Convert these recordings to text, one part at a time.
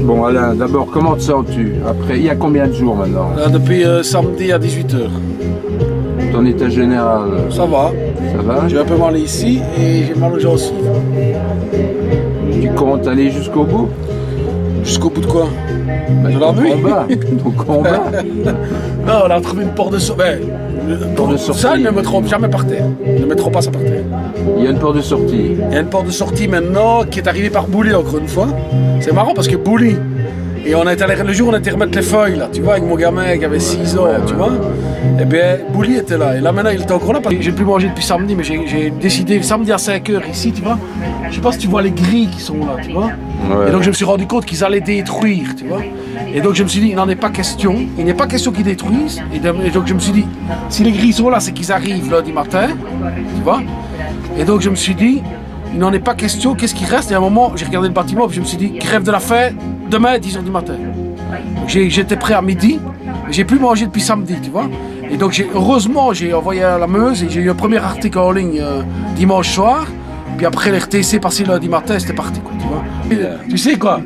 Bon Alain, d'abord comment te sens-tu? Après, il y a combien de jours maintenant? Depuis samedi à 18 h. Ton état général? Ça va. Ça va? J'ai un peu mal ici et j'ai mal aux gencives. Tu comptes aller jusqu'au bout? Jusqu'au bout de quoi? De la nuit. Ton combat. Non, on a trouvé une porte de sortie. Ça, ils ne mettront jamais par terre. Ils ne mettront pas ça par terre. Il y a une porte de sortie. Il y a une porte de sortie maintenant qui est arrivée par Bouli encore une fois. C'est marrant parce que Bouli. Et on est allé, le jour où on a été remettre les feuilles là, tu vois, avec mon gamin qui avait 6 ans, tu vois. Et bien, Bouli était là. Et là maintenant, il était encore là parce que j'ai plus mangé depuis samedi, mais j'ai décidé samedi à 5 h ici, tu vois. Je sais pas si tu vois les grilles qui sont là, tu vois. Ouais. Et donc je me suis rendu compte qu'ils allaient détruire, tu vois. Et donc je me suis dit, il n'en est pas question. Il n'est pas question qu'ils détruisent. Et donc je me suis dit, si les grilles sont là, c'est qu'ils arrivent lundi matin, tu vois. Et donc je me suis dit, il n'en est pas question, qu'est-ce qui reste? Et à un moment, j'ai regardé le bâtiment, puis je me suis dit, grève de la faim, demain, 10 h du matin. J'étais prêt à midi, mais j'ai plus mangé depuis samedi, tu vois. Et donc heureusement, j'ai envoyé à la Meuse et j'ai eu un premier article en ligne dimanche soir. Puis après les RTC passé lundi matin, c'était parti, quoi, tu vois. Tu sais quoi?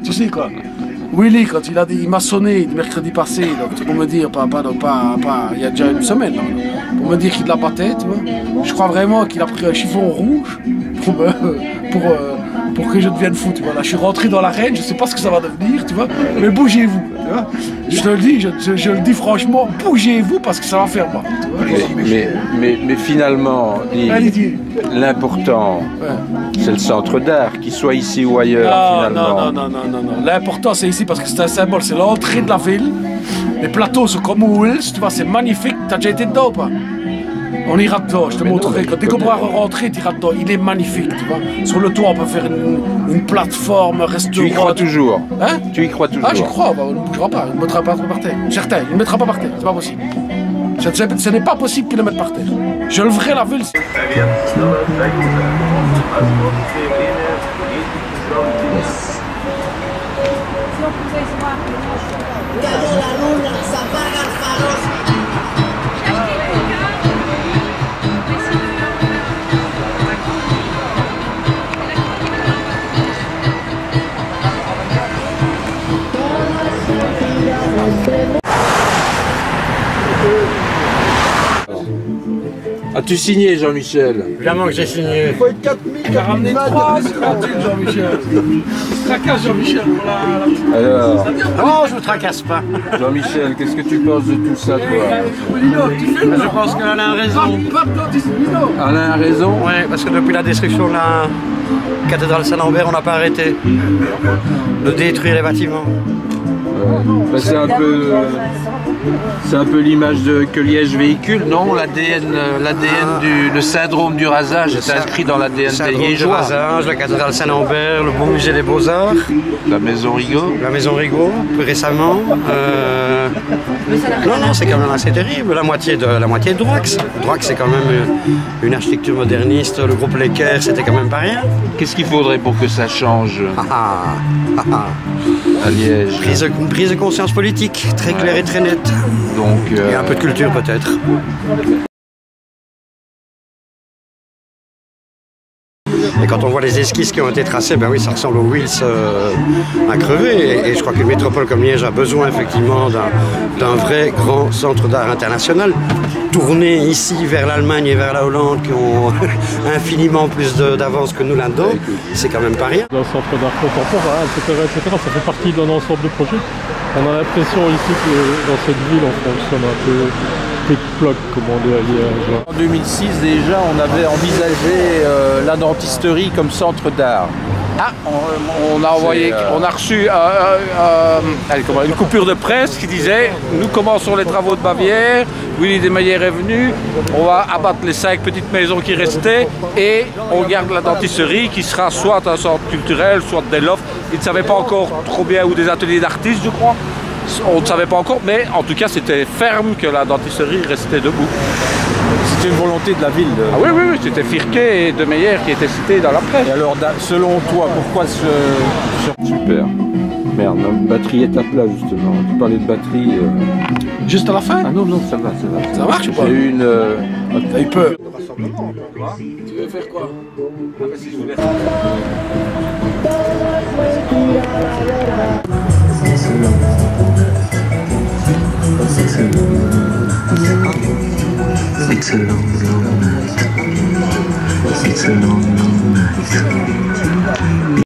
Willy, quand il m'a sonné mercredi passé, donc, pour me dire, il y a déjà une semaine, là, pour me dire qu'il l'abattait, tu vois. Je crois vraiment qu'il a pris un chiffon rouge pour que je devienne fou, tu vois. Là, je suis rentré dans l'arène, je sais pas ce que ça va devenir, tu vois, mais bougez-vous, tu vois. Je te le dis, je le dis franchement, bougez-vous parce que ça va faire mal, tu vois. Mais finalement, l'important, c'est le centre d'art, qu'il soit ici ou ailleurs, finalement. Non. L'important, c'est ici parce que c'est un symbole, c'est l'entrée de la ville. Les plateaux sont comme aux Wills, tu vois, c'est magnifique. T'as déjà été dedans ou pas? On ira dedans, je te montrerai. Dès qu'on pourra rentrer, tu iras dedans. Il est magnifique, tu vois. Sur le toit, on peut faire une plateforme, restaurant. Tu y crois toujours? Hein? Tu y crois toujours? Ah, j'y crois, on ne bougera pas. Il ne mettra pas par terre. Certain, il ne mettra pas par terre, c'est pas possible. Ce n'est pas possible qu'il le mette par terre. Je le ferai la ville. As-tu signé, Jean-Michel? Évidemment que j'ai signé. Il faut être 4000, il a ramené 3, c'est tranquille, Jean-Michel. Tracasse, Jean-Michel. Alors, Oh, je vous tracasse pas. Jean-Michel, qu'est-ce que tu penses de tout ça, toi? Je pense qu'Alain a raison. Alain a raison? Oui, parce que depuis la destruction de la cathédrale Saint-Lambert, on n'a pas arrêté de détruire les bâtiments. Ben, c'est un peu l'image que Liège véhicule, non? L'ADN le syndrome du rasage est inscrit dans l'ADN des Liégeois. Le rasage, la cathédrale Saint-Lambert, le beau musée des Beaux-Arts. La maison Rigaud. La maison Rigaud, plus récemment. Non, c'est quand même assez terrible. La moitié de Droax. Droax, c'est quand même une architecture moderniste. Le groupe Lecker, c'était quand même pas rien. Qu'est-ce qu'il faudrait pour que ça change à Liège? Une prise de conscience politique, très claire et très nette. Donc, et un peu de culture peut-être. Et quand on voit les esquisses qui ont été tracées, ben oui, ça ressemble aux Wills à crever. Et je crois qu'une métropole comme Liège a besoin effectivement d'un vrai grand centre d'art international. Tourné ici vers l'Allemagne et vers la Hollande, qui ont infiniment plus d'avance que nous là-dedans, c'est quand même pas rien. Un centre d'art contemporain, etc., ça fait partie d'un ensemble de projets. On a l'impression ici que dans cette ville, on fonctionne un peu plic-ploc, comme on dit à Liège. En 2006 déjà, on avait envisagé la dentisterie comme centre d'art. Ah, on a reçu une coupure de presse qui disait « Nous commençons les travaux de Bavière, Willy Desmaillers est venu, on va abattre les 5 petites maisons qui restaient et on garde la dentisterie qui sera soit un centre culturel, soit des lofts. » Ils ne savaient pas encore trop bien, ou des ateliers d'artistes, je crois. On ne savait pas encore, mais en tout cas, c'était ferme que la dentisterie restait debout. C'était une volonté de la ville. Ah oui, c'était Firquet et Desmaillers qui étaient cités dans la presse. Et alors, selon toi, pourquoi ce... Super. Merde, la batterie est à plat justement. Tu parlais de batterie. Juste à la fin? Ah non, non, ça va, ça va. Ça marche ou pas? J'ai eu une. T'as eu peur? Tu veux faire quoi? Ah, mais si je voulais... It's a long, long night. It's a long, long night.